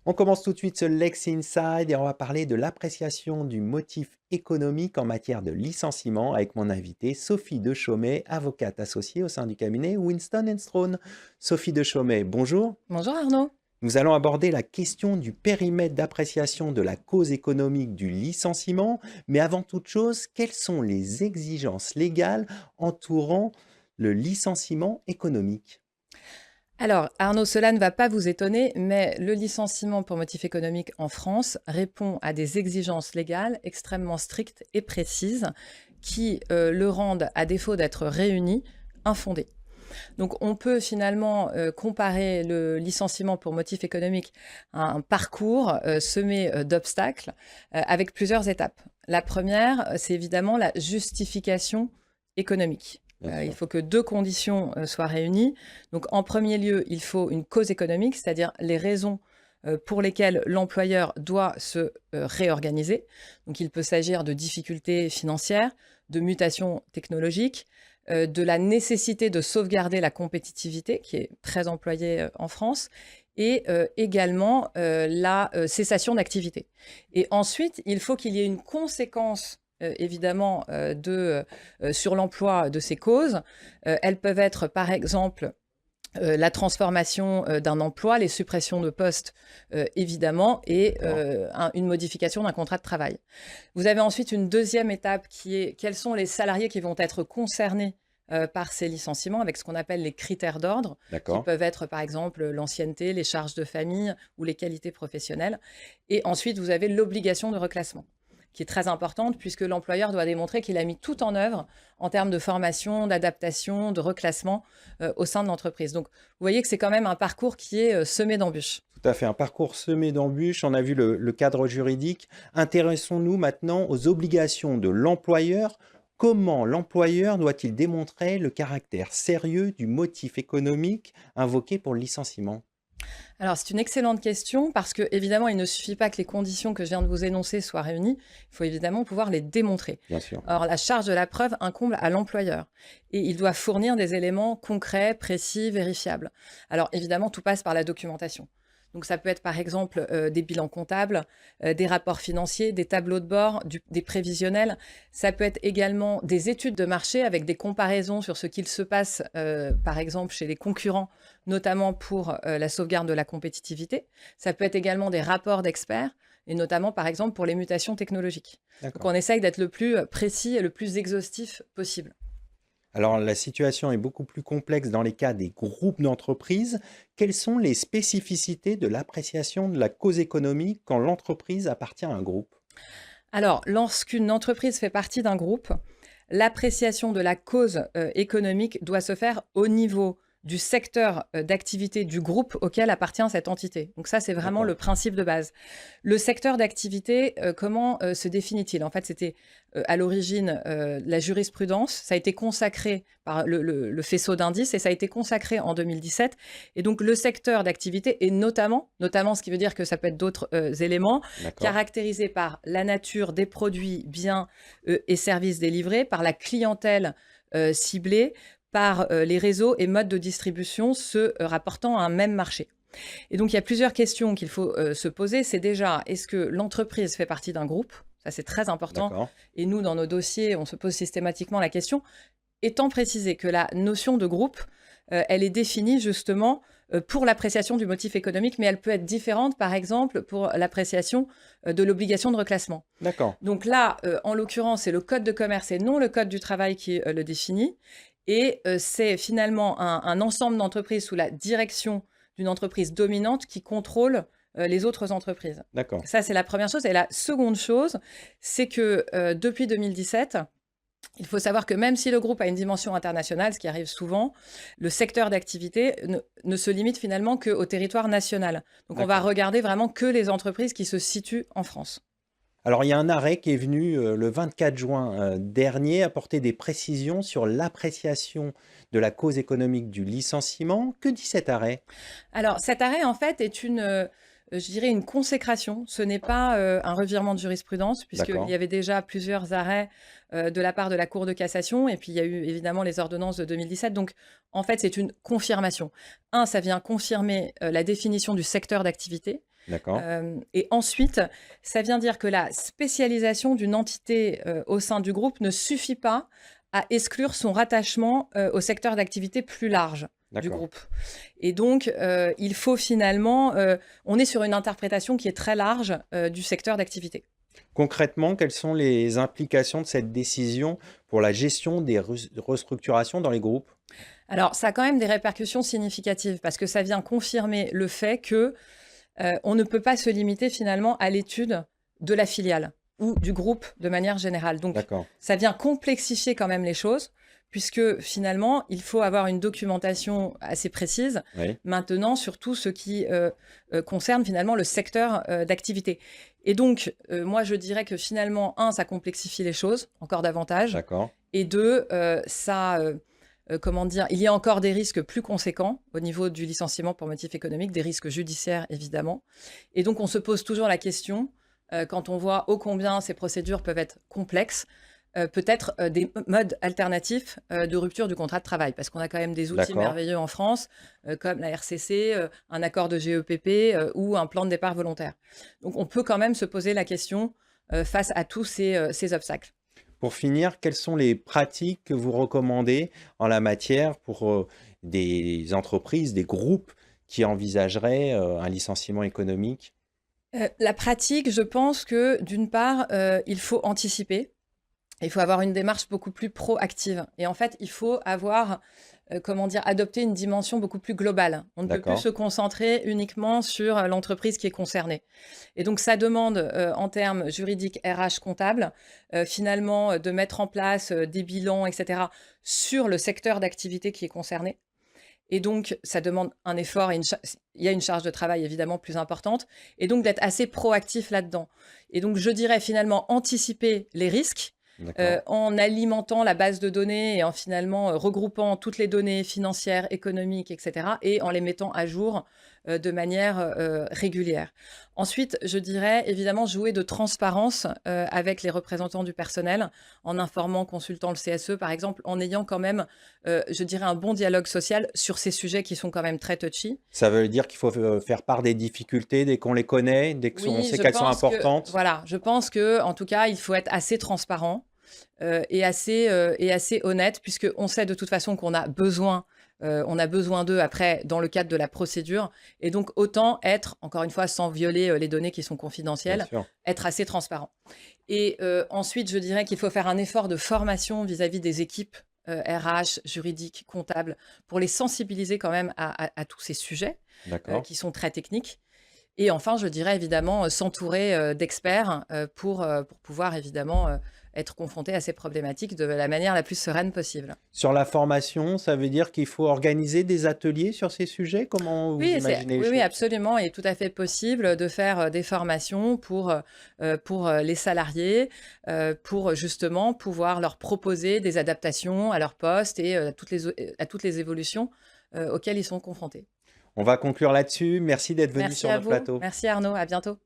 On commence tout de suite ce Lex Inside et on va parler de l'appréciation du motif économique en matière de licenciement avec mon invitée Sophie Dechaumet, avocate associée au sein du cabinet Winston Strawn. Sophie Dechaumet, bonjour. Bonjour Arnaud. Nous allons aborder la question du périmètre d'appréciation de la cause économique du licenciement, mais avant toute chose, quelles sont les exigences légales entourant le licenciement économique? Alors Arnaud, cela ne va pas vous étonner, mais le licenciement pour motif économique en France répond à des exigences légales extrêmement strictes et précises qui le rendent, à défaut d'être réunies, infondé. Donc on peut finalement comparer le licenciement pour motif économique à un parcours semé d'obstacles avec plusieurs étapes. La première, c'est évidemment la justification économique. Bien Il sûr. faut que deux conditions soient réunies. Donc en premier lieu, il faut une cause économique, c'est-à-dire les raisons pour lesquelles l'employeur doit se réorganiser. Donc il peut s'agir de difficultés financières, de mutations technologiques, de la nécessité de sauvegarder la compétitivité, qui est très employée en France, et également la cessation d'activité. Et ensuite, il faut qu'il y ait une conséquence évidemment sur l'emploi de ces causes. Elles peuvent être par exemple la transformation d'un emploi, les suppressions de postes, évidemment, et D'accord. une modification d'un contrat de travail. Vous avez ensuite une deuxième étape qui est quels sont les salariés qui vont être concernés par ces licenciements avec ce qu'on appelle les critères d'ordre, qui D'accord. peuvent être par exemple l'ancienneté, les charges de famille ou les qualités professionnelles. Et ensuite, vous avez l'obligation de reclassement, qui est très importante puisque l'employeur doit démontrer qu'il a mis tout en œuvre en termes de formation, d'adaptation, de reclassement au sein de l'entreprise. Donc, vous voyez que c'est quand même un parcours qui est semé d'embûches. Tout à fait, un parcours semé d'embûches. On a vu le cadre juridique. Intéressons-nous maintenant aux obligations de l'employeur. Comment l'employeur doit-il démontrer le caractère sérieux du motif économique invoqué pour le licenciement? Alors, c'est une excellente question parce que, évidemment, il ne suffit pas que les conditions que je viens de vous énoncer soient réunies. Il faut évidemment pouvoir les démontrer. Bien sûr. Or, la charge de la preuve incombe à l'employeur et il doit fournir des éléments concrets, précis, vérifiables. Alors, évidemment, tout passe par la documentation. Donc, ça peut être par exemple des bilans comptables, des rapports financiers, des tableaux de bord, des prévisionnels. Ça peut être également des études de marché avec des comparaisons sur ce qu'il se passe, par exemple, chez les concurrents, notamment pour la sauvegarde de la compétitivité. Ça peut être également des rapports d'experts, et notamment, par exemple, pour les mutations technologiques. Donc, D'accord. on essaye d'être le plus précis et le plus exhaustif possible. Alors, la situation est beaucoup plus complexe dans les cas des groupes d'entreprises. Quelles sont les spécificités de l'appréciation de la cause économique quand l'entreprise appartient à un groupe? Alors, lorsqu'une entreprise fait partie d'un groupe, l'appréciation de la cause économique doit se faire au niveau du secteur d'activité du groupe auquel appartient cette entité. Donc ça, c'est vraiment D'accord. le principe de base. Le secteur d'activité, comment se définit-il? En fait, c'était à l'origine la jurisprudence. Ça a été consacré par le faisceau d'indices et ça a été consacré en 2017. Et donc, le secteur d'activité est notamment, ce qui veut dire que ça peut être d'autres éléments, D'accord. caractérisé par la nature des produits, biens et services délivrés, par la clientèle ciblée, par les réseaux et modes de distribution se rapportant à un même marché. Et donc, il y a plusieurs questions qu'il faut se poser. C'est déjà, est-ce que l'entreprise fait partie d'un groupe? Ça, c'est très important. D'accord. Et nous, dans nos dossiers, on se pose systématiquement la question, étant précisé que la notion de groupe, elle est définie justement pour l'appréciation du motif économique, mais elle peut être différente, par exemple, pour l'appréciation de l'obligation de reclassement. D'accord. Donc là, en l'occurrence, c'est le code de commerce et non le code du travail qui le définit. Et c'est finalement un ensemble d'entreprises sous la direction d'une entreprise dominante qui contrôle les autres entreprises. D'accord. Ça, c'est la première chose. Et la seconde chose, c'est que depuis 2017, il faut savoir que même si le groupe a une dimension internationale, ce qui arrive souvent, le secteur d'activité ne se limite finalement qu'au territoire national. Donc on va D'accord. regarder vraiment que les entreprises qui se situent en France. Alors, il y a un arrêt qui est venu le 24 juin dernier apporter des précisions sur l'appréciation de la cause économique du licenciement. Que dit cet arrêt? Alors cet arrêt en fait est je dirais une consécration. Ce n'est pas un revirement de jurisprudence puisqu'il D'accord. y avait déjà plusieurs arrêts de la part de la Cour de cassation et puis il y a eu évidemment les ordonnances de 2017. Donc en fait c'est une confirmation. Un, ça vient confirmer la définition du secteur d'activité. D'accord. Et ensuite, ça vient dire que la spécialisation d'une entité au sein du groupe ne suffit pas à exclure son rattachement au secteur d'activité plus large du D'accord. groupe. Et donc, il faut finalement, on est sur une interprétation qui est très large du secteur d'activité. Concrètement, quelles sont les implications de cette décision pour la gestion des restructurations dans les groupes? Alors, ça a quand même des répercussions significatives parce que ça vient confirmer le fait que on ne peut pas se limiter finalement à l'étude de la filiale ou du groupe de manière générale. Donc, D'accord. ça vient complexifier quand même les choses, puisque finalement, il faut avoir une documentation assez précise Oui. maintenant sur tout ce qui concerne finalement le secteur d'activité. Et donc, moi, je dirais que finalement, un, ça complexifie les choses encore davantage, D'accord. et deux, comment dire, il y a encore des risques plus conséquents au niveau du licenciement pour motif économique, des risques judiciaires évidemment. Et donc on se pose toujours la question, quand on voit ô combien ces procédures peuvent être complexes, peut-être des modes alternatifs de rupture du contrat de travail. Parce qu'on a quand même des outils D'accord. merveilleux en France, comme la RCC, un accord de GEPP ou un plan de départ volontaire. Donc on peut quand même se poser la question face à tous ces obstacles. Pour finir, quelles sont les pratiques que vous recommandez en la matière pour des entreprises, des groupes qui envisageraient un licenciement économique? La pratique, je pense que d'une part, il faut anticiper. Il faut avoir une démarche beaucoup plus proactive et en fait, il faut avoir, comment dire? Adopter une dimension beaucoup plus globale. On ne peut plus D'accord. se concentrer uniquement sur, l'entreprise qui est concernée et donc ça demande, en termes juridiques, RH, comptables, finalement, de mettre en place, des bilans et cetera sur le secteur d'activité qui est concerné et donc ça demande un effort et il y a une charge de travail évidemment plus importante et donc d'être assez proactif là-dedans et donc je dirais finalement anticiper les risques, D'accord. en alimentant la base de données et en finalement, regroupant toutes les données financières, économiques et cetera et en les mettant à jour, de manière, régulière. Ensuite, je dirais évidemment jouer de transparence, avec les représentants du personnel, en informant, consultant le CSE par exemple, en ayant quand même, je dirais un bon dialogue social sur ces sujets qui sont quand même très touchy. Ça veut dire qu'il faut faire part des difficultés dès qu'on les connaît, dès qu'on Oui, sait je qu'elles sont pense que importantes? voilà, je pense que en tout cas, il faut être assez transparent, et assez honnête puisqu'on sait de toute façon qu'on a besoin, on a besoin d'eux après dans le cadre de la procédure et donc autant être, encore une fois, sans violer, les données qui sont Bien confidentielles, sûr. être assez transparent et ensuite, je dirais qu'il faut faire un effort de formation vis-à-vis des équipes, RH, juridiques, comptables, pour les sensibiliser quand même à tous ces sujets, D'accord. qui sont très techniques et enfin, je dirais évidemment, s'entourer, d'experts, pour pouvoir évidemment, être confronté à ces problématiques de la manière la plus sereine possible. Sur la formation, ça veut dire qu'il faut organiser des ateliers sur ces sujets? Comment vous imaginez les Oui, oui, choses? absolument, il est tout à fait possible de faire, des formations pour les salariés, pour justement pouvoir leur proposer des adaptations à leur poste et à toutes les évolutions, auxquelles ils sont confrontés. On va conclure là-dessus. Merci d'être venu Merci sur à notre vous. plateau. Merci Arnaud, à bientôt.